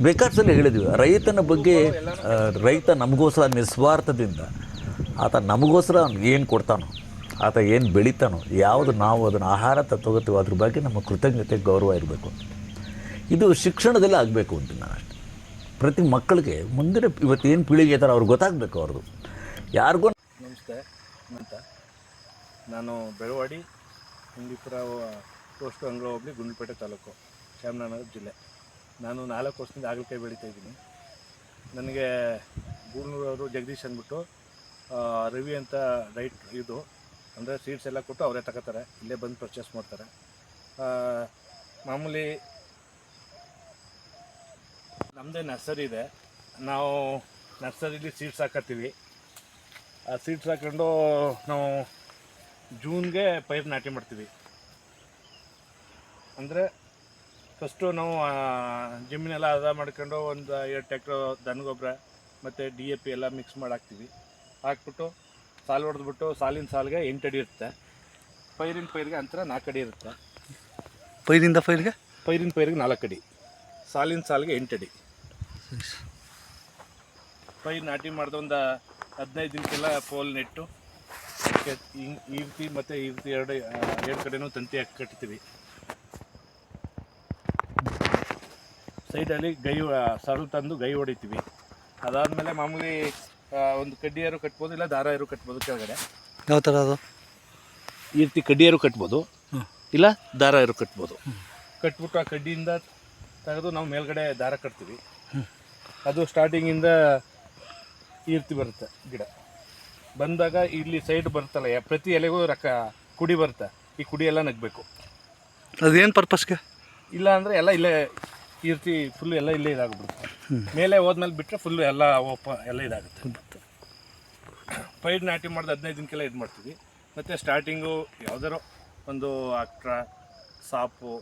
ಬೇಕಾದ ಸಲ ಹೇಳಿದ್ವಿ, ರೈತನ ಬಗ್ಗೆ ರೈತ ನಮಗೋಸ್ಕರ ನಿಸ್ವಾರ್ಥದಿಂದ ಆತ ನಮಗೋಸ್ಕರ ಏನು ಕೊಡ್ತಾನೋ, ಆತ ಏನು ಬೆಳಿತಾನೋ, ಯಾವುದು ನಾವು ಅದನ್ನು ಆಹಾರ ತಗೋತೀವೋ ಅದ್ರ ಬಗ್ಗೆ ನಮ್ಮ ಕೃತಜ್ಞತೆ ಗೌರವ ಇರಬೇಕು. ಇದು ಶಿಕ್ಷಣದಲ್ಲೇ ಆಗಬೇಕು ಅಂತ ನಾನು ಅಷ್ಟೆ. ಪ್ರತಿ ಮಕ್ಕಳಿಗೆ ಮುಂದಿನ ಇವತ್ತೇನು ಪೀಳಿಗೆ ಇದ್ದಾರೆ ಅವ್ರಿಗೆ ಗೊತ್ತಾಗಬೇಕು ಅವ್ರದ್ದು. ಯಾರಿಗೂ ನಮಸ್ತೆ ಅಂತ, ನಾನು ಬೆಳವಾಡಿ ಹಿಂದೀಪುರ ಪೋಸ್ಟ್ ಅಂಗ್ಳ ಹೋಬಳಿ ಗುಂಡ್ಲುಪೇಟೆ ತಾಲೂಕು, ಚಾಮರಾಜನಗರ ಜಿಲ್ಲೆ. ನಾನು 4 ವರ್ಷದಿಂದ ಹಾಗಲಕಾಯಿ ಬೆಳೀತಾಯಿದ್ದೀನಿ. ನನಗೆ ಗೂಳೂರವರು ಜಗದೀಶ್ ಅಂದ್ಬಿಟ್ಟು ರವಿ ಅಂತ ರೈಟ್ ಇದು ಅಂದರೆ ಸೀಡ್ಸ್ ಎಲ್ಲ ಕೊಟ್ಟು ಅವರೇ ತಗೋತಾರೆ, ಇಲ್ಲೇ ಬಂದು ಪರ್ಚೇಸ್ ಮಾಡ್ತಾರೆ. ಮಾಮೂಲಿ ನಮ್ಮದೇ ನರ್ಸರಿ ಇದೆ, ನಾವು ನರ್ಸರಿಲಿ ಸೀಡ್ಸ್ ಹಾಕತ್ತೀವಿ. ಆ ಸೀಡ್ಸ್ ಹಾಕೊಂಡು ನಾವು ಜೂನ್ಗೆ ಪೈರ್ ನಾಟಿ ಮಾಡ್ತೀವಿ. ಅಂದರೆ ಫಸ್ಟು ನಾವು ಜಮೀನೆಲ್ಲ ಹದ ಮಾಡ್ಕೊಂಡು ಒಂದು 2 ಟ್ಯಾಕ್ಟ್ರು ದನಗೊಬ್ಬರ ಮತ್ತು DAP ಎಲ್ಲ ಮಿಕ್ಸ್ ಮಾಡಿ ಹಾಕ್ತೀವಿ. ಹಾಕ್ಬಿಟ್ಟು ಸಾಲು ಹೊಡೆದ್ಬಿಟ್ಟು ಸಾಲಿನ ಸಾಲಿಗೆ 8 ಅಡಿ ಇರುತ್ತೆ, ಪೈರಿನ ಪೈರಿಗೆ ಅಂತರ 4 ಅಡಿ ಇರುತ್ತೆ. ಪೈರಿಂದ ಪೈರಿಗೆ 4 ಅಡಿ, ಸಾಲಿನ ಸಾಲಿಗೆ 8 ಅಡಿ. ಪೈರು ನಾಟಿ ಮಾಡಿದ ಒಂದು 15 ದಿನಕ್ಕೆಲ್ಲ ಪೋಲ್ ನೆಟ್ಟು ಈ ರೀತಿ ಮತ್ತು ಈ ರೀತಿ ಎರಡು ಕಡೆನೂ ತಂತಿ ಹಾಕಿ ಕಟ್ತೀವಿ. ಸೈಡಲ್ಲಿ ಸರಳು ತಂದು ಗೈ ಹೊಡಿತೀವಿ. ಅದಾದಮೇಲೆ ಮಾಮೂಲಿ ಒಂದು ಕಡ್ಡಿಯಾರು ಕಟ್ಬೋದು, ಇಲ್ಲ ದಾರಾಯರು ಕಟ್ಬೋದು. ಕೆಳಗಡೆ ಯಾವ ಥರ ಅದು ಈ ರೀತಿ ಕಡ್ಡಿಯಾರು ಕಟ್ಬೋದು, ಇಲ್ಲ ದಾರಾಯರು ಕಟ್ಬೋದು. ಕಟ್ಬಿಟ್ಟು ಆ ಕಡ್ಡಿಯಿಂದ ತೆಗೆದು ನಾವು ಮೇಲ್ಗಡೆ ದಾರ ಕಟ್ತೀವಿ. ಅದು ಸ್ಟಾರ್ಟಿಂಗಿಂದ ಈ ರೀತಿ ಬರುತ್ತೆ. ಗಿಡ ಬಂದಾಗ ಇಲ್ಲಿ ಸೈಡ್ ಬರುತ್ತಲ್ಲ, ಪ್ರತಿ ಎಲೆಗೂ ಕುಡಿ ಬರುತ್ತೆ. ಈ ಕುಡಿ ಎಲ್ಲ ನಗಬೇಕು. ಅದೇನು ಪರ್ಪಸ್ಗೆ? ಇಲ್ಲ ಅಂದರೆ ಎಲ್ಲ ಇಲ್ಲೇ ಈ ರೀತಿ ಫುಲ್ಲು ಎಲ್ಲ ಇಲ್ಲೇ ಇದಾಗ್ಬಿಡುತ್ತೆ. ಮೇಲೆ ಹೋದ್ಮೇಲೆ ಬಿಟ್ಟರೆ ಫುಲ್ಲು ಎಲ್ಲ ಎಲ್ಲ ಇದಾಗುತ್ತೆ. ಪೈರು ನಾಟಿ ಮಾಡಿದ 15 ದಿನಕ್ಕೆಲ್ಲ ಇದು ಮಾಡ್ತೀವಿ. ಮತ್ತು ಸ್ಟಾರ್ಟಿಂಗು ಯಾವುದಾರು ಒಂದು ಅಕ್ಟ್ರಾ, ಸಾಪು,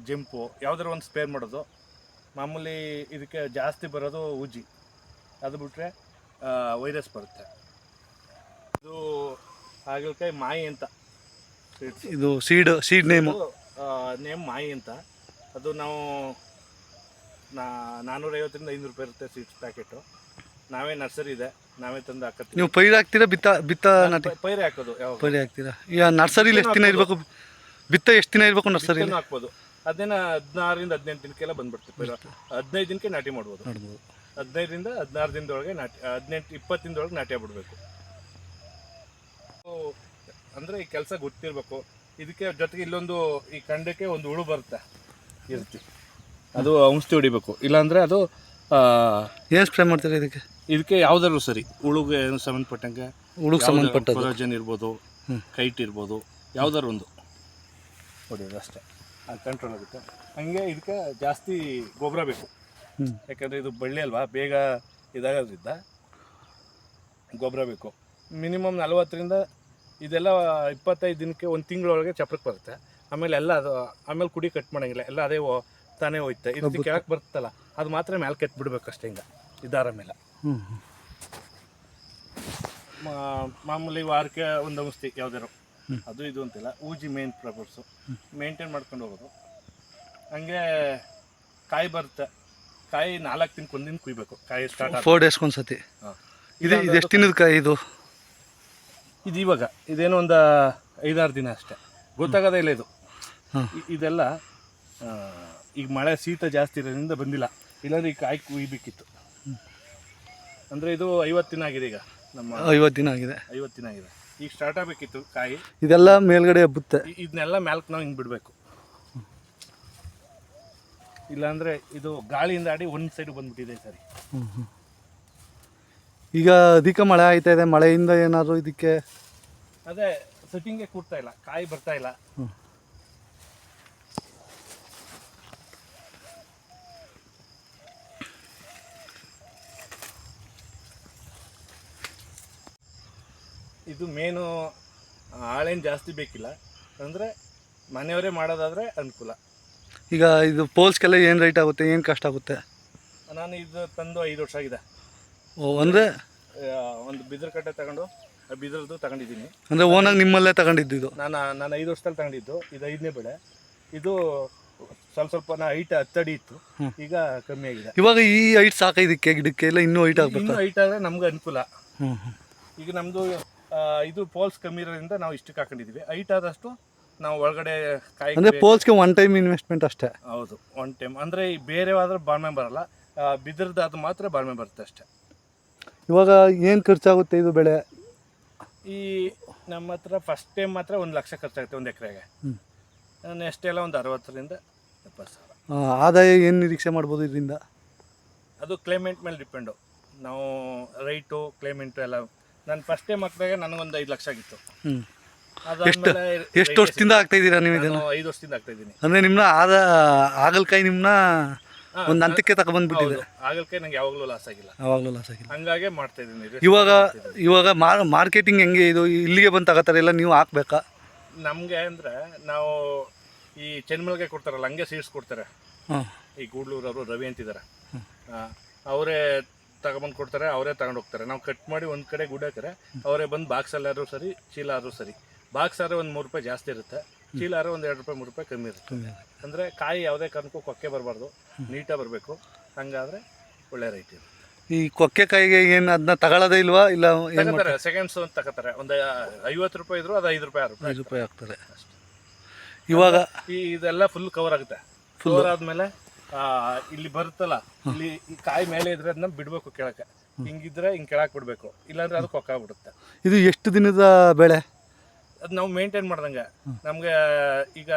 ಜಂಪು ಯಾವುದಾರು ಒಂದು ಸ್ಪೇರ್ ಮಾಡೋದು. ಮಾಮೂಲಿ ಇದಕ್ಕೆ ಜಾಸ್ತಿ ಬರೋದು ಉಜ್ಜಿ, ಅದು ಬಿಟ್ಟರೆ ವೈರಸ್ ಬರುತ್ತೆ. ಇದು ಹಾಗಲಕಾಯಿ ಮಾಯಿ ಅಂತ, ಇದು ಸೀಡ್ ನೇಮ್ ಮಾಯಿ ಅಂತ. ಅದು ನಾವು 450 ರಿಂದ 500 ರೂಪಾಯಿ ಇರುತ್ತೆ ಸೀಡ್ಸ್ ಪ್ಯಾಕೆಟು. ನಾವೇ ನರ್ಸರಿ ಇದೆ, ನಾವೇ ತಂದು ಹಾಕತ್ತೀವಿ. ನೀವು ಪೈರು ಹಾಕ್ತೀರಾ ಬಿತ್ತ ನಾಟಿ? ಪೈರೇ ಹಾಕೋದು. ಯಾವ ಪೈರು ಹಾಕ್ತೀರಾ? ಈಗ ನರ್ಸರಿಲಿ ಎಷ್ಟು ದಿನ ಇರಬೇಕು? ಬಿತ್ತ ಎಷ್ಟು ದಿನ ಇರಬೇಕು ನರ್ಸರಿ? ಹಾಕ್ಬೋದು. ಅದೇನ 16 ರಿಂದ 18 ದಿನಕ್ಕೆಲ್ಲ ಬಂದ್ಬಿಡ್ತೀವಿ. ಪೈರು 15 ದಿನಕ್ಕೆ ನಾಟಿ ಮಾಡ್ಬೋದು. 15 ರಿಂದ 16 ದಿನದೊಳಗೆ ನಾಟಿ, 18-20 ದಿನದೊಳಗೆ ನಾಟಿ ಆಗ್ಬಿಡ್ಬೇಕು. ಅಂದರೆ ಈ ಕೆಲಸ ಗೊತ್ತಿರಬೇಕು. ಇದಕ್ಕೆ ಜೊತೆಗೆ ಇಲ್ಲೊಂದು ಈ ಕಂಡಕ್ಕೆ ಒಂದು ಹುಳು ಬರುತ್ತೆ ಇರ್ತಿ, ಅದು ಔಷಧಿ ಹೊಡಿಬೇಕು. ಇಲ್ಲಾಂದರೆ ಅದು ಏನು ಸ್ಪ್ರೇ ಮಾಡ್ತೀರಾ ಇದಕ್ಕೆ? ಇದಕ್ಕೆ ಯಾವುದಾದ್ರು ಸರಿ, ಹುಳುಗೆ ಸಂಬಂಧಪಟ್ಟಂಗೆ, ಹುಳುಗೆ ಸಂಬಂಧಪಟ್ಟ ಕೊರೋಜನ್ ಇರ್ಬೋದು, ಕೈಟ್ ಇರ್ಬೋದು, ಯಾವುದಾದ್ರು ಒಂದು ಹೊಡಿಯೋದು ಅಷ್ಟೇ, ಅದು ಕಂಟ್ರೋಲ್ ಆಗುತ್ತೆ. ಹಂಗೆ ಇದಕ್ಕೆ ಜಾಸ್ತಿ ಗೊಬ್ಬರ ಬೇಕು, ಯಾಕಂದರೆ ಇದು ಬಳ್ಳಿ ಅಲ್ವಾ, ಬೇಗ ಇದಾಗೋದ್ರಿಂದ ಗೊಬ್ಬರ ಬೇಕು. ಮಿನಿಮಮ್ 40 ರಿಂದ ಇದೆಲ್ಲ 25 ದಿನಕ್ಕೆ, 1 ತಿಂಗಳೊಳಗೆ ಚಪ್ರಕ್ಕೆ ಬರುತ್ತೆ. ಆಮೇಲೆ ಎಲ್ಲ ಅದು ಆಮೇಲೆ ಕುಡಿ ಕಟ್ ಮಾಡೋಂಗಿಲ್ಲ, ಎಲ್ಲ ಅದೇ ತಾನೇ ಹೋಯ್ತೆ. ಇದು ಕೆಳಕ್ಕೆ ಬರುತ್ತಲ್ಲ, ಅದು ಮಾತ್ರ ಮೇಲೆ ಕೆತ್ತು ಬಿಡ್ಬೇಕು ಅಷ್ಟೇ. ಹಿಂಗೆ ಇದಾರ ಮೇಲೆ ಮಾಮೂಲಿ ವಾರಕ್ಕೆ ಒಂದು ಔಷಧಿ ಯಾವುದಾರು, ಅದು ಇದು ಅಂತಿಲ್ಲ. ಊಜಿ ಮೇನ್ ಪ್ರಪರ್ಸು ಮೇಂಟೈನ್ ಮಾಡ್ಕೊಂಡು ಹೋಗೋದು. ಹಂಗೆ ಕಾಯಿ ಬರುತ್ತೆ. ಕಾಯಿ 4 ದಿನಕ್ಕೆ ಒಂದಿನ ಕುಯ್ಬೇಕು. ಕಾಯಿ ಸ್ಟಾರ್ಟ್ 4 ಡೇಸ್ಗೆ ಒಂದು ಸತಿ. ಇದು ಎಷ್ಟು ದಿನದ ಕಾಯಿ ಇದು? ಇದು ಇವಾಗ ಇದೇನೋ ಒಂದು 5-6 ದಿನ ಅಷ್ಟೇ, ಗೊತ್ತಾಗೋದೇ ಇಲ್ಲ ಇದು. ಇದೆಲ್ಲ ಈಗ ಮಳೆ ಶೀತ ಜಾಸ್ತಿ ಇರೋದ್ರಿಂದ ಬಂದಿಲ್ಲ, ಇಲ್ಲಾಂದ್ರೆ ಈ ಕಾಯಿ ಕುಯ್ಬೇಕಿತ್ತು. ಅಂದರೆ ಇದು 50 ದಿನ ಆಗಿದೆ. ಈಗ ನಮ್ಮ 50 ದಿನ ಆಗಿದೆ. 50 ದಿನ ಆಗಿದೆ. ಈಗ ಸ್ಟಾರ್ಟ್ ಆಗಬೇಕಿತ್ತು ಕಾಯಿ. ಇದೆಲ್ಲ ಮೇಲ್ಗಡೆ ಹಬ್ಬುತ್ತೆ. ಇದನ್ನೆಲ್ಲ ಮ್ಯಾಲ್ಕ್ ನಾವು ಹಿಂಗೆ ಬಿಡಬೇಕು, ಇಲ್ಲಾಂದರೆ ಇದು ಗಾಳಿಯಿಂದ ಆಡಿ ಒಂದು ಸೈಡ್ ಬಂದ್ಬಿಟ್ಟಿದೆ ಸರಿ. ಈಗ ಅಧಿಕ ಮಳೆ ಆಯ್ತಾ ಇದೆ, ಮಳೆಯಿಂದ ಏನಾದರೂ ಇದಕ್ಕೆ ಅದೇ ಸೆಟ್ಟಿಂಗ್ಗೆ ಕೂಡ್ತಾ ಇಲ್ಲ, ಕಾಯಿ ಬರ್ತಾ ಇಲ್ಲ. ಇದು ಮೇನು ಆಳೇನು ಜಾಸ್ತಿ ಬೇಕಿಲ್ಲ, ಅಂದರೆ ಮನೆಯವರೇ ಮಾಡೋದಾದರೆ ಅನುಕೂಲ. ಈಗ ಇದು ಪೋಲ್ಸ್ಗೆಲ್ಲ ಏನು ರೇಟ್ ಆಗುತ್ತೆ, ಏನು ಕಾಸ್ಟ್ ಆಗುತ್ತೆ? ನಾನು ಇದು ತಂದು 5 ವರ್ಷ ಆಗಿದೆ. ಅಂದರೆ ಒಂದು ಬಿದಿರು ಕಟ್ಟೆ ತಗೊಂಡು ಬಿದಿರದು ತಗೊಂಡಿದ್ದೀನಿ. ಅಂದರೆ ಓನಾಗಿ ನಿಮ್ಮಲ್ಲೇ ತಗೊಂಡಿದ್ದು ಇದು? ನಾನು 5 ವರ್ಷದಲ್ಲಿ ತಗೊಂಡಿದ್ದು. ಇದು 5ನೇ ಬೆಳೆ. ಇದು ಸ್ವಲ್ಪ ಹೈಟ್ 10 ಅಡಿ ಇತ್ತು, ಈಗ ಕಮ್ಮಿ ಆಗಿದೆ. ಇವಾಗ ಈ ಹೈಟ್ ಸಾಕೈದಕ್ಕೆ ಗಿಡಕ್ಕೆ ಇಲ್ಲ ಇನ್ನೂ ಹೈಟ್ ಆಗ್ಬೇಕು? ಇನ್ನೂ ಹೈಟ್ ಆದರೆ ನಮ್ಗೆ ಅನುಕೂಲ. ಹ್ಞೂ ಈಗ ನಮ್ಮದು ಇದು ಪೋಲ್ಸ್ ಕಮ್ಮಿ ಇರೋದ್ರಿಂದ ನಾವು ಇಷ್ಟಕ್ಕೆ ಹಾಕೊಂಡಿದ್ದೀವಿ. ಹೈಟ್ ಆದಷ್ಟು ನಾವು ಒಳಗಡೆ ಕಾಯಿ ಅಂದರೆ ಪೋಲ್ಸ್ಗೆ ಒನ್ ಟೈಮ್ ಇನ್ವೆಸ್ಟ್ಮೆಂಟ್ ಅಷ್ಟೇ? ಹೌದು, ಒನ್ ಟೈಮ್. ಅಂದರೆ ಬೇರೆ ಆದ್ರೆ ಬಾಳ್ಮೆ ಬರಲ್ಲ, ಬಿದಿರದಾದ ಮಾತ್ರ ಬಾಳ್ಮೆ ಬರುತ್ತೆ ಅಷ್ಟೇ. ಇವಾಗ ಏನು ಖರ್ಚಾಗುತ್ತೆ ಇದು ಬೆಳೆ? ಈ ನಮ್ಮ ಹತ್ರ ಫಸ್ಟ್ ಟೈಮ್ ಮಾತ್ರ 1 ಲಕ್ಷ ಖರ್ಚಾಗುತ್ತೆ 1 ಎಕರೆಗೆ. ನೆಕ್ಸ್ಟ್ ಎಲ್ಲ ಒಂದು 60ರಿಂದ 70,000. ಆದಾಯ ಏನು ನಿರೀಕ್ಷೆ ಮಾಡ್ಬೋದು ಇದರಿಂದ? ಅದು ಕ್ಲೈಮೇಟ್ ಮೇಲೆ ಡಿಪೆಂಡು. ನಾವು ರೈಟು ಕ್ಲೈಮೇಟು ಎಲ್ಲ. ನಾನು ಫಸ್ಟ್ ಟೈಮ್ ಹಾಕಿದಾಗ ನನಗೊಂದು 5 ಲಕ್ಷ ಆಗಿತ್ತು. ಎಷ್ಟು ವರ್ಷದಿಂದ ಆಗ್ತಾ ಇದ್ದೀರಾ ನೀವು ಇದನ್ನು? 5 ವರ್ಷದಿಂದ ಆಗ್ತಾ ಇದ್ದೀನಿ. ಅಂದರೆ ನಿಮ್ಮನ್ನ ಹಾಗಲಕಾಯಿ ನಿಮ್ಮನ್ನ ಒಂದು ಹಂತಕ್ಕೆ ತಗೊಬಂದ್ಬಿಟ್ಟಿದೆ. ಹಾಗಲಕಾಯಿ ನಂಗೆ ಯಾವಾಗಲೂ ಲಾಸ್ ಆಗಿಲ್ಲ, ಯಾವಾಗಲೂ ಲಾಸ್ ಆಗಿಲ್ಲ. ಹಂಗಾಗೆ ಮಾಡ್ತಾ ಇದ್ದೀನಿ. ಇವಾಗ ಮಾರ್ಕೆಟಿಂಗ್ ಹೆಂಗೆ? ಇದು ಇಲ್ಲಿಗೆ ಬಂದು ತಗೋತಾರೆ ಇಲ್ಲ ನೀವು ಹಾಕ್ಬೇಕಾ? ನಮಗೆ ಅಂದರೆ ನಾವು ಈ ಚೆನ್ಮಲ್ಗೆ ಕೊಡ್ತಾರಲ್ಲ, ಹಂಗೆ ಸೀಡ್ಸ್ ಕೊಡ್ತಾರೆ. ಈ ಗೂಡ್ಲೂರವರು ರವಿ ಅಂತಿದ್ದಾರೆ, ಅವರೇ ತಗೊಬಂದು ಕೊಡ್ತಾರೆ, ಅವರೇ ತಗೊಂಡು ಹೋಗ್ತಾರೆ. ನಾವು ಕಟ್ ಮಾಡಿ ಒಂದು ಕಡೆ ಗುಡ್ಡಾಕರೆ ಅವರೇ ಬಂದು ಬಾಕ್ಸಲ್ಲಾದ್ರೂ ಸರಿ, ಚೀಲ ಆದರೂ ಸರಿ. ಬಾಕ್ಸ್ ಆದರೆ ಒಂದು 3 ರೂಪಾಯಿ ಜಾಸ್ತಿ ಇರುತ್ತೆ, ಚೀಲ ಆದರೆ ಒಂದು 2 ರೂಪಾಯಿ 3 ರೂಪಾಯಿ ಕಮ್ಮಿ ಇರುತ್ತೆ. ಅಂದರೆ ಕಾಯಿ ಯಾವುದೇ ಕಾರಣಕ್ಕೂ ಕೊಕ್ಕೆ ಬರಬಾರ್ದು, ನೀಟಾಗಿ ಬರಬೇಕು. ಹಂಗಾದರೆ ಒಳ್ಳೆ ರೈಟ್ ಇರುತ್ತೆ. ಈ ಕೊಕ್ಕೆ ಕಾಯಿಗೆ ಏನು ಅದನ್ನ ತಗೊಳ್ಳೋದೇ ಇಲ್ವಾ? ಇಲ್ಲ ತಗೋತಾರೆ, ಸೆಕೆಂಡ್ಸ್ ಅಂತ ತಗೋತಾರೆ. ಒಂದು 50 ರೂಪಾಯಿ ಇದ್ರು ಅದು 5 ರೂಪಾಯಿ 6 ರೂಪಾಯಿ ಆಗ್ತದೆ ಅಷ್ಟೇ. ಇವಾಗ ಇದೆಲ್ಲ ಫುಲ್ ಕವರ್ ಆಗುತ್ತೆ. ಕವರ್ ಆದಮೇಲೆ ಇಲ್ಲಿ ಬರುತ್ತಲ್ಲ, ಇಲ್ಲಿ ಈ ಕಾಯಿ ಮೇಲೆ ಇದ್ರೆ ಅದನ್ನ ಬಿಡಬೇಕು ಕೆಳಕ್ಕೆ. ಹಿಂಗಿದ್ರೆ ಹಿಂಗೆ ಕೆಳಕ್ಕೆ ಬಿಡಬೇಕು, ಇಲ್ಲಾಂದ್ರೆ ಅದು ಕೊಕ್ಕಾಗ್ಬಿಡುತ್ತೆ. ಇದು ಎಷ್ಟು ದಿನದ ಬೆಳೆ? ಅದು ನಾವು ಮೇಂಟೈನ್ ಮಾಡ್ದಂಗೆ. ನಮಗೆ ಈಗ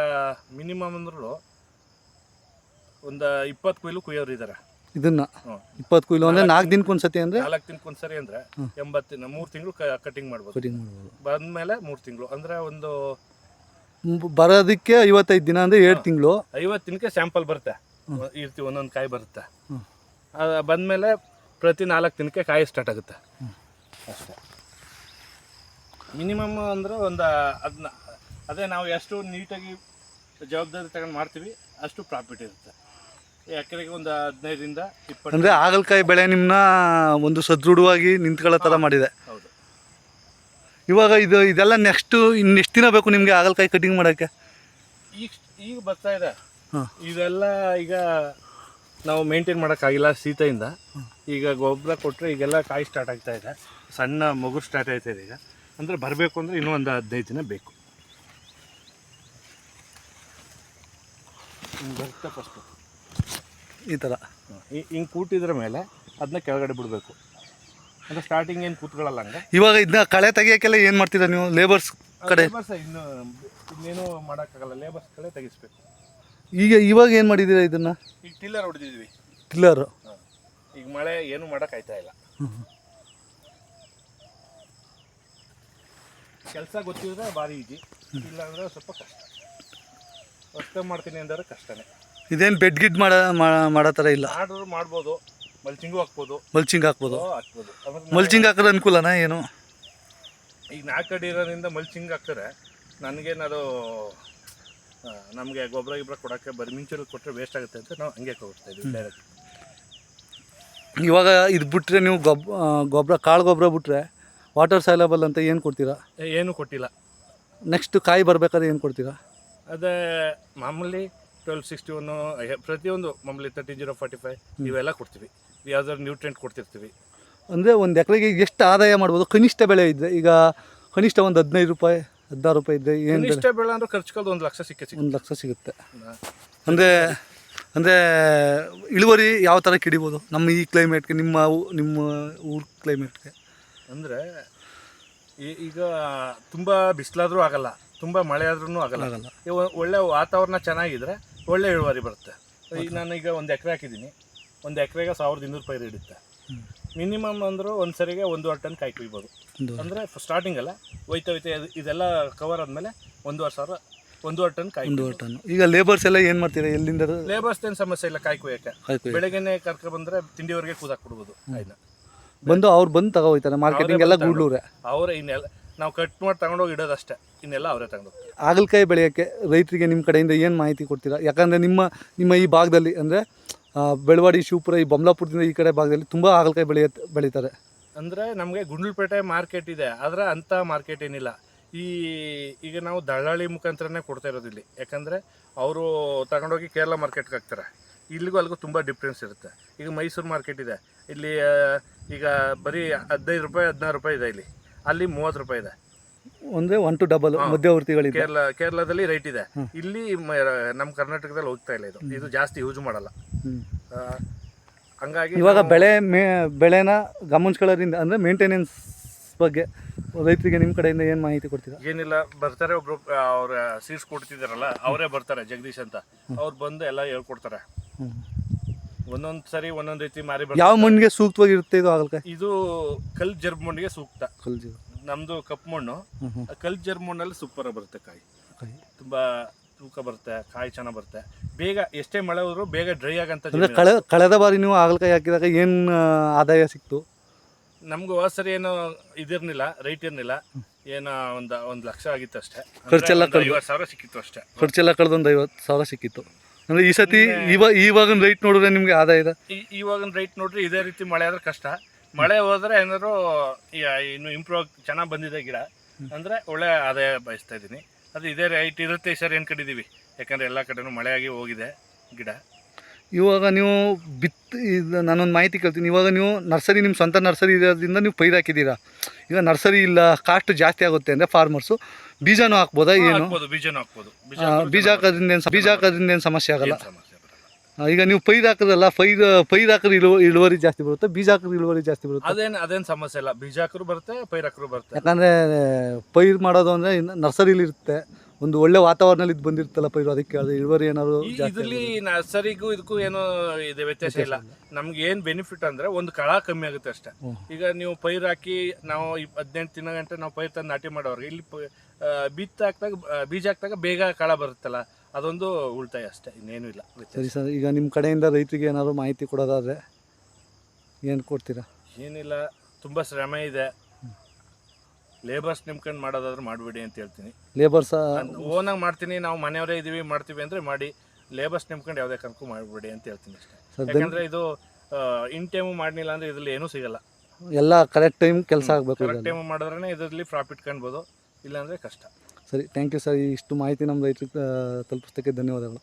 ಮಿನಿಮಮ್ ಅಂದ್ರೂ ಒಂದು 20 ಕೊಯ್ಲು ಕುಯ್ಯೋರು ಇದ್ದಾರೆ. ಇದನ್ನ 20 ಕೊಯ್ಲು ಅಂದರೆ 4 ದಿನಕ್ಕೆ ಒಂದ್ಸತಿ? ಅಂದರೆ 4 ದಿನಕ್ಕೆ ಒಂದ್ಸರಿ ಅಂದರೆ 80 ದಿನ, 3 ತಿಂಗಳು ಕಟಿಂಗ್ ಮಾಡ್ಬೋದು. ಬಂದಮೇಲೆ 3 ತಿಂಗಳು ಅಂದರೆ ಒಂದು ಬರೋದಕ್ಕೆ 55 ದಿನ ಅಂದರೆ 7 ತಿಂಗಳು. 50 ದಿನಕ್ಕೆ ಸ್ಯಾಂಪಲ್ ಬರುತ್ತೆ, ಇರ್ತೀವಿ ಒಂದೊಂದು ಕಾಯಿ ಬರುತ್ತೆ. ಬಂದಮೇಲೆ ಪ್ರತಿ 4 ದಿನಕ್ಕೆ ಕಾಯಿ ಸ್ಟಾರ್ಟ್ ಆಗುತ್ತೆ ಅಷ್ಟೇ. ಮಿನಿಮಮ್ ಅಂದರೆ ಒಂದು ಅದನ್ನ ಅದೇ ನಾವು ಎಷ್ಟು ನೀಟಾಗಿ ಜವಾಬ್ದಾರಿ ತಗೊಂಡು ಮಾಡ್ತೀವಿ ಅಷ್ಟು ಪ್ರಾಫಿಟ್ ಇರುತ್ತೆ. ಎಕರೆಗೆ ಒಂದು 15ರಿಂದ 20. ಅಂದರೆ ಹಾಗಲಕಾಯಿ ಬೆಳೆ ನಿಮ್ಮನ್ನ ಒಂದು ಸದೃಢವಾಗಿ ನಿಂತ್ಕೊಳ್ಳೋ ಥರ ಮಾಡಿದೆ. ಹೌದು. ಇವಾಗ ಇದೆಲ್ಲ ಇನ್ನೆಷ್ಟು ದಿನ ಬೇಕು ನಿಮಗೆ ಹಾಗಲಕಾಯಿ ಕಟಿಂಗ್ ಮಾಡೋಕ್ಕೆ? ಈಗ ಬರ್ತಾ ಇದೆ. ಇದೆಲ್ಲ ಈಗ ನಾವು ಮೇಂಟೈನ್ ಮಾಡೋಕ್ಕಾಗಿಲ್ಲ ಶೀತದಿಂದ. ಈಗ ಗೊಬ್ಬರ ಕೊಟ್ಟರೆ ಈಗೆಲ್ಲ ಕಾಯಿ ಸ್ಟಾರ್ಟ್ ಆಗ್ತಾ ಇದೆ, ಸಣ್ಣ ಮಗು ಸ್ಟಾರ್ಟ್ ಆಗ್ತಾ ಇದೆ. ಈಗ ಅಂದರೆ ಬರಬೇಕು ಅಂದರೆ ಇನ್ನೂ ಒಂದು 15 ದಿನ ಬೇಕು. ಬರುತ್ತೆ ಫಸ್ಟು ಈ ಥರ ಹಿಂಗೆ ಕೂಟಿದ್ರ ಮೇಲೆ ಅದನ್ನ ಕೆಳಗಡೆ ಬಿಡಬೇಕು. ಅಂದರೆ ಸ್ಟಾರ್ಟಿಂಗ್ ಏನು ಕೂತ್ಕೊಳ್ಳಲ್ಲ ಹಂಗೆ. ಇವಾಗ ಇದನ್ನ ಕಳೆ ತೆಗಿಯೋಕ್ಕೆಲ್ಲ ಏನು ಮಾಡ್ತೀರಾ ನೀವು? ಲೇಬರ್ಸ್ ಕಡೆ ಇನ್ನೇನು ಮಾಡೋಕ್ಕಾಗಲ್ಲ, ಲೇಬರ್ಸ್ ಕಡೆ ತೆಗಿಸ್ಬೇಕು. ಇವಾಗ ಏನು ಮಾಡಿದ್ದೀರಾ ಇದನ್ನು? ಈಗ ಟಿಲ್ಲರ್ ಹೊಡೆದಿದ್ವಿ. ಟಿಲ್ಲರು? ಈಗ ಮಳೆ ಏನು ಮಾಡೋಕ್ಕಾಯ್ತಾ ಇಲ್ಲ. ಕೆಲಸ ಗೊತ್ತಿದ್ರೆ ಭಾರಿ ಈಜಿ, ಇಲ್ಲ ಅಂದರೆ ಸ್ವಲ್ಪ ಕಷ್ಟ. ಹೊಸ್ತ ಮಾಡ್ತೀನಿ ಅಂದರೆ ಕಷ್ಟನೇ. ಇದೇನು ಬೆಡ್ ಗಿಡ್ ಮಾಡೋ ಥರ ಇಲ್ಲ? ಆರ್ಡ್ರು ಮಾಡ್ಬೋದು, ಮಲ್ಚಿಂಗು ಹಾಕ್ಬೋದು. ಮಲ್ಚಿಂಗ್ ಹಾಕ್ಬೋದು? ಮಲ್ಚಿಂಗ್ ಹಾಕೋದು ಅನುಕೂಲನಾ ಏನು? ಈಗ 4 ಅಡಿ ಇರೋದ್ರಿಂದ ಮಲ್ಚಿಂಗ್ ಹಾಕಿದ್ರೆ ನನಗೇನದು ನಮಗೆ ಗೊಬ್ಬರ ಕೊಡೋಕ್ಕೆ ಬರೀ ಮಿಂಚೂರಿಗೆ ಕೊಟ್ಟರೆ ವೇಸ್ಟ್ ಆಗುತ್ತೆ ಅಂತ ನಾವು ಹಂಗೆ ಕೊಡ್ತಾ ಇದ್ದೀವಿ ಡೈರೆಕ್ಟ್. ಇವಾಗ ಇದು ಬಿಟ್ಟರೆ ನೀವು ಗೊಬ್ಬರ ಕಾಳು ಗೊಬ್ಬರ ಬಿಟ್ಟರೆ ವಾಟರ್ ಸೈಲಬಲ್ ಅಂತ ಏನು ಕೊಡ್ತೀರಾ? ಏನೂ ಕೊಟ್ಟಿಲ್ಲ. ನೆಕ್ಸ್ಟ್ ಕಾಯಿ ಬರಬೇಕಾದ್ರೆ ಏನು ಕೊಡ್ತೀರಾ? ಅದೇ ಮಾಮೂಲಿ 1261 ಪ್ರತಿಯೊಂದು ಮಾಮೂಲಿ 13045 ಇವೆಲ್ಲ ಕೊಡ್ತೀವಿ. ಯಾವ್ದಾದ್ರು ನ್ಯೂಟ್ರಿಯೆಂಟ್ ಕೊಡ್ತಿರ್ತೀವಿ. ಅಂದರೆ ಒಂದು ಎಕರೆಗೆ ಎಷ್ಟು ಆದಾಯ ಮಾಡ್ಬೋದು ಕನಿಷ್ಠ ಬೆಳೆ ಇದ್ದರೆ? ಈಗ ಕನಿಷ್ಠ ಒಂದು 15 ರೂಪಾಯಿ 16 ರೂಪಾಯಿ ಇದ್ದರೆ ಏನು? ಕನಿಷ್ಠ ಬೆಳೆ ಅಂದ್ರೆ ಖರ್ಚುಕಲ್ದು 1 ಲಕ್ಷ ಸಿಗುತ್ತೆ. 1 ಲಕ್ಷ ಸಿಗುತ್ತೆ. ಅಂದರೆ ಇಳುವರಿ ಯಾವ ಥರ ಕಿಡಿಬೋದು ನಮ್ಮ ಈ ಕ್ಲೈಮೇಟ್ಗೆ, ನಿಮ್ಮ ಊರ ಕ್ಲೈಮೇಟ್ಗೆ? ಅಂದರೆ ಈಗ ತುಂಬ ಬಿಸಿಲಾದರೂ ಆಗಲ್ಲ, ತುಂಬ ಮಳೆ ಆದ್ರೂ ಆಗಲ್ಲ. ಒಳ್ಳೆ ವಾತಾವರಣ ಚೆನ್ನಾಗಿದ್ರೆ ಒಳ್ಳೆ ಇಳುವರಿ ಬರುತ್ತೆ. ಈಗ ನಾನೀಗ 1 ಎಕರೆ ಹಾಕಿದ್ದೀನಿ, 1 ಎಕರೆಗೆ 1200 ರೂಪಾಯಿ ಹಿಡಿಯುತ್ತೆ. ಮಿನಿಮಮ್ ಅಂದರೂ ಒಂದು ಸರಿಗೆ 1.5 ಟನ್ ಕಾಯಿ ಕುಯ್ಬೋದು. ಅಂದರೆ ಸ್ಟಾರ್ಟಿಂಗ್ ಅಲ್ಲ, ಹೋಯ್ತಾ ಇದೆಲ್ಲ ಕವರ್ ಆದಮೇಲೆ 1.5 ಟನ್ ಕಾಯಿ. 1.5 ಟನ್. ಈಗ ಲೇಬರ್ಸ್ ಎಲ್ಲ ಏನು ಮಾಡ್ತೀರಾ? ಎಲ್ಲಿಂದ? ಲೇಬರ್ಸ್ ಏನು ಸಮಸ್ಯೆ ಇಲ್ಲ, ಕಾಯಿ ಕುಯ್ಯೋಕ್ಕೆ. ಬೆಳಗ್ಗೆನೆ ಕರ್ಕೊಬಂದರೆ ತಿಂಡಿವರೆಗೆ ಕೂದಾಕ್ಬಿಡ್ಬೋದು ಕಾಯಿನ. ಅವ್ರು ಬಂದು ತಗೋ ಹೋಗ್ತಾರೆ. ಮಾರ್ಕೆಟಿಂಗ್ ಎಲ್ಲ ಗೂಡ್ಲೂರೇ ಅವರೇ. ಇನ್ನೆಲ್ಲ ನಾವು ಕಟ್ ಮಾಡಿ ತಗೊಂಡೋಗಿ ಇಡೋದಷ್ಟೇ, ಇನ್ನೆಲ್ಲ ಅವರೇ ತಗೊಂಡೋಗ್ತಾರೆ. ಹಾಗಲಕಾಯಿ ಬೆಳೆಯೋಕ್ಕೆ ರೈತರಿಗೆ ನಿಮ್ಮ ಕಡೆಯಿಂದ ಏನು ಮಾಹಿತಿ ಕೊಡ್ತೀರಾ? ಯಾಕಂದರೆ ನಿಮ್ಮ ಈ ಭಾಗದಲ್ಲಿ ಅಂದರೆ ಬೆಳವಾಡಿ, ಶಿವಪುರ, ಈ ಬೊಮ್ಮಲಾಪುರದಿಂದ ಈ ಕಡೆ ಭಾಗದಲ್ಲಿ ತುಂಬ ಹಾಗಲಕಾಯಿ ಬೆಳೀತಾರೆ. ಅಂದರೆ ನಮಗೆ ಗುಂಡ್ಲುಪೇಟೆ ಮಾರ್ಕೆಟ್ ಇದೆ, ಆದರೆ ಅಂಥ ಮಾರ್ಕೆಟ್ ಏನಿಲ್ಲ. ಈಗ ನಾವು ದಳ್ಳಾಳಿ ಮುಖಾಂತರನೇ ಕೊಡ್ತಾ ಇರೋದು ಇಲ್ಲಿ. ಯಾಕಂದರೆ ಅವರು ತಗೊಂಡೋಗಿ ಕೇರಳ ಮಾರ್ಕೆಟ್ಗೆ ಹಾಕ್ತಾರೆ. ಇಲ್ಲಿಗೂ ಅಲ್ಲಿಗೂ ತುಂಬ ಡಿಫ್ರೆನ್ಸ್ ಇರುತ್ತೆ. ಈಗ ಮೈಸೂರು ಮಾರ್ಕೆಟ್ ಇದೆ, ಇಲ್ಲಿ ಈಗ ಬರೀ 15 ರೂಪಾಯಿ 16 ರೂಪಾಯಿ ಇದೆ, ಇಲ್ಲಿ ಅಲ್ಲಿ 30 ರೂಪಾಯಿ ಇದೆ. ಅಂದರೆ 1 to ಡಬಲ್ ಮಧ್ಯವರ್ತಿಗಳಿದೆ. ಕೇರಳದಲ್ಲಿ ರೈಟ್ ಇದೆ, ಇಲ್ಲಿ ನಮ್ಮ ಕರ್ನಾಟಕದಲ್ಲಿ ಹೋಗ್ತಾ ಇಲ್ಲ. ಇದು ಜಾಸ್ತಿ ಯೂಸ್ ಮಾಡಲ್ಲ. ಹಂಗಾಗಿ ಇವಾಗ ಬೆಳೆನ ಗಮನಿಸ್ಕೊಳ್ಳೋದ್ರಿಂದ ಅಂದರೆ ಮೇಂಟೆನೆನ್ಸ್ ಬಗ್ಗೆ ರೈತರಿಗೆ ನಿಮ್ಮ ಕಡೆಯಿಂದ ಏನು ಮಾಹಿತಿ ಕೊಡ್ತೀರಾ? ಏನಿಲ್ಲ, ಬರ್ತಾರೆ ಒಬ್ರು ಅವ್ರ ಸೀಡ್ಸ್ ಕೊಡ್ತಿದ್ದಾರಲ್ಲ, ಅವರೇ ಬರ್ತಾರೆ, ಜಗದೀಶ್ ಅಂತ. ಅವ್ರು ಬಂದು ಎಲ್ಲ ಹೇಳ್ಕೊಡ್ತಾರೆ. ಒಂದೊಂದು ಸರಿ ಒಂದೊಂದು ರೀತಿ ಮಾರಿ ಬರ್ತಾರೆ. ಯಾವ ಮಣ್ಣಿಗೆ ಸೂಕ್ತವಾಗಿರುತ್ತೆ ಇದು ಹಾಗಲಕಾಯಿ? ಇದು ಕಲ್ ಜರ್ಬ್ ಮಣ್ಣಿಗೆ ಸೂಕ್ತ. ಕಲ್ಜಿ ನಮ್ದು ಕಪ್ಪು ಮಣ್ಣು, ಕಲ್ ಜರ್ಬ್ ಮಣ್ಣಲ್ಲಿ ಸೂಪರ್ ಬರುತ್ತೆ ಕಾಯಿ. ತುಂಬಾ ತೂಕ ಬರುತ್ತೆ, ಕಾಯಿ ಚೆನ್ನಾಗಿ ಬರುತ್ತೆ. ಬೇಗ ಎಷ್ಟೇ ಮಳೆ ಹೋದ್ರು ಬೇಗ ಡ್ರೈ ಆಗಂತ. ಕಳೆದ ಬಾರಿ ನೀವು ಹಾಗಲಕಾಯಿ ಹಾಕಿದಾಗ ಏನು ಆದಾಯ ಸಿಕ್ತು? ನಮ್ಗೆ ಹೋದ ಸರಿ ಏನೋ ಇದಿರ್ನಿಲ್ಲ, ರೈಟ್ ಇರ್ನಿಲ್ಲ. ಏನೋ ಒಂದು ಲಕ್ಷ ಆಗಿತ್ತು ಅಷ್ಟೇ. ಖರ್ಚೆಲ್ಲ 50,000 ಸಿಕ್ಕಿತ್ತು ಅಷ್ಟೇ. ಖರ್ಚೆಲ್ಲ ಕಳೆದೊಂದು 50,000 ಸಿಕ್ಕಿತ್ತು. ಅಂದರೆ ಈ ಸತಿ ಇವಾಗಿನ ರೈಟ್ ನೋಡಿದ್ರೆ ನಿಮಗೆ ಆದಾಯ ಇದೆ? ಇವಾಗಿನ ರೈಟ್ ನೋಡ್ರಿ ಇದೇ ರೀತಿ ಮಳೆ ಆದ್ರೆ ಕಷ್ಟ. ಮಳೆ ಹೋದ್ರೆ ಏನಾದ್ರು ಇನ್ನು ಇಂಪ್ರೂವ್ ಚೆನ್ನಾಗಿ ಬಂದಿದೆ ಗಿಡ ಅಂದರೆ ಒಳ್ಳೆ ಆದಾಯ ಬಯಸ್ತಾ ಇದ್ದೀನಿ. ಅದು ಇದೇ ರೈಟ್ ಇರುತ್ತೆ ಈ ಸರಿ ಅನ್ಕೊಂಡಿದ್ದೀವಿ. ಯಾಕಂದರೆ ಎಲ್ಲ ಕಡೆನೂ ಮಳೆಯಾಗಿ ಹೋಗಿದೆ ಗಿಡ. ಇವಾಗ ನೀವು ಇದು ನಾನೊಂದು ಮಾಹಿತಿ ಕೇಳ್ತೀನಿ. ಇವಾಗ ನೀವು ನರ್ಸರಿ, ನಿಮ್ಮ ಸ್ವಂತ ನರ್ಸರಿ ಇರೋದ್ರಿಂದ ನೀವು ಪೈರು ಹಾಕಿದ್ದೀರಾ. ಈಗ ನರ್ಸರಿ ಇಲ್ಲ, ಕಾಸ್ಟ್ ಜಾಸ್ತಿ ಆಗುತ್ತೆ ಅಂದರೆ ಫಾರ್ಮರ್ಸು ಬೀಜನೂ ಹಾಕ್ಬೋದಾ? ಏನು ಬೀಜನೂ ಹಾಕ್ಬೋದು. ಬೀಜ ಹಾಕೋದ್ರಿಂದ ಏನು ಸಮಸ್ಯೆ ಆಗಲ್ಲ. ಈಗ ನೀವು ಪೈರು ಹಾಕೋದಲ್ಲ, ಪೈರು ಹಾಕಿದ್ರೆ ಇಳುವರಿ ಜಾಸ್ತಿ ಬರುತ್ತೆ, ಬೀಜ ಹಾಕಿದ್ರೆ ಇಳುವರಿ ಜಾಸ್ತಿ ಬರುತ್ತೆ. ಅದೇನು ಸಮಸ್ಯೆ ಇಲ್ಲ. ಬೀಜ ಹಾಕಿದ್ರು ಬರುತ್ತೆ, ಪೈರು ಹಾಕಿದ್ರು ಬರುತ್ತೆ. ಯಾಕಂದರೆ ಪೈರು ಮಾಡೋದು ಅಂದರೆ ನರ್ಸರಿಲಿ ಇರುತ್ತೆ, ಒಂದು ಒಳ್ಳೆ ವಾತಾವರಣದಲ್ಲಿ ಇದು ಬಂದಿರುತ್ತಲ್ಲ ಪೈರು, ಅದಕ್ಕೆ ಕೇಳಿದ್ರೆ ಇಳುವರಿ ಏನಾದ್ರು ಇದರಲ್ಲಿ ನರ್ಸರಿಗೂ ಇದಕ್ಕೂ ಏನೋ ಇದೆ ವ್ಯತ್ಯಾಸ ಇಲ್ಲ. ನಮ್ಗೆ ಏನು ಬೆನಿಫಿಟ್ ಅಂದರೆ ಒಂದು ಕಳ ಕಮ್ಮಿ ಆಗುತ್ತೆ ಅಷ್ಟೇ. ಈಗ ನೀವು ಪೈರು ಹಾಕಿ ನಾವು 18 ದಿನ ಗಂಟೆ ನಾವು ಪೈರು ತಂದು ನಾಟಿ ಮಾಡೋರಿಗೆ ಇಲ್ಲಿ ಬೀಜ ಹಾಕಿದಾಗ ಬೇಗ ಕಳ ಬರುತ್ತಲ್ಲ, ಅದೊಂದು ಉಳಿತಾಯ ಅಷ್ಟೇ, ಇನ್ನೇನು ಇಲ್ಲ. ಸರಿ ಸರ್, ಈಗ ನಿಮ್ಮ ಕಡೆಯಿಂದ ರೈತರಿಗೆ ಏನಾದ್ರು ಮಾಹಿತಿ ಕೊಡೋದಾದರೆ ಏನು ಕೊಡ್ತೀರಾ? ಏನಿಲ್ಲ, ತುಂಬ ಶ್ರಮ ಇದೆ. ಲೇಬರ್ಸ್ ನಿಮ್ಕೊಂಡು ಮಾಡೋದಾದ್ರೆ ಮಾಡಬೇಡಿ ಅಂತ ಹೇಳ್ತೀನಿ. ಲೇಬರ್ಸ್ ಓನಾಗಿ ಮಾಡ್ತೀನಿ, ನಾವು ಮನೆಯವರೇ ಇದೀವಿ ಮಾಡ್ತೀವಿ ಅಂದರೆ ಮಾಡಿ. ಲೇಬರ್ಸ್ ನಿಮ್ಕೊಂಡು ಯಾವುದೇ ಕಾರಣಕ್ಕೂ ಮಾಡಬೇಡಿ ಅಂತ ಹೇಳ್ತೀನಿ ಅಷ್ಟೇ. ಯಾಕಂದರೆ ಇದು ಇನ್ ಟೈಮು ಮಾಡಲಿಲ್ಲ ಅಂದರೆ ಇದರಲ್ಲಿ ಏನೂ ಸಿಗಲ್ಲ. ಎಲ್ಲ ಕರೆಕ್ಟ್ ಟೈಮ್ ಕೆಲಸ ಆಗಬೇಕು. ಕರೆಕ್ಟ್ ಟೈಮ್ ಮಾಡಿದ್ರೇ ಇದರಲ್ಲಿ ಪ್ರಾಫಿಟ್ ಕಾಣ್ಬೋದು, ಇಲ್ಲಾಂದರೆ ಕಷ್ಟ. ಸರಿ, ಥ್ಯಾಂಕ್ ಯು ಸರ್. ಇಷ್ಟು ಮಾಹಿತಿ ನಮ್ಮ ರೈತರಿಗೆ ತಲುಪಿಸೋಕ್ಕೆ ಧನ್ಯವಾದಗಳು.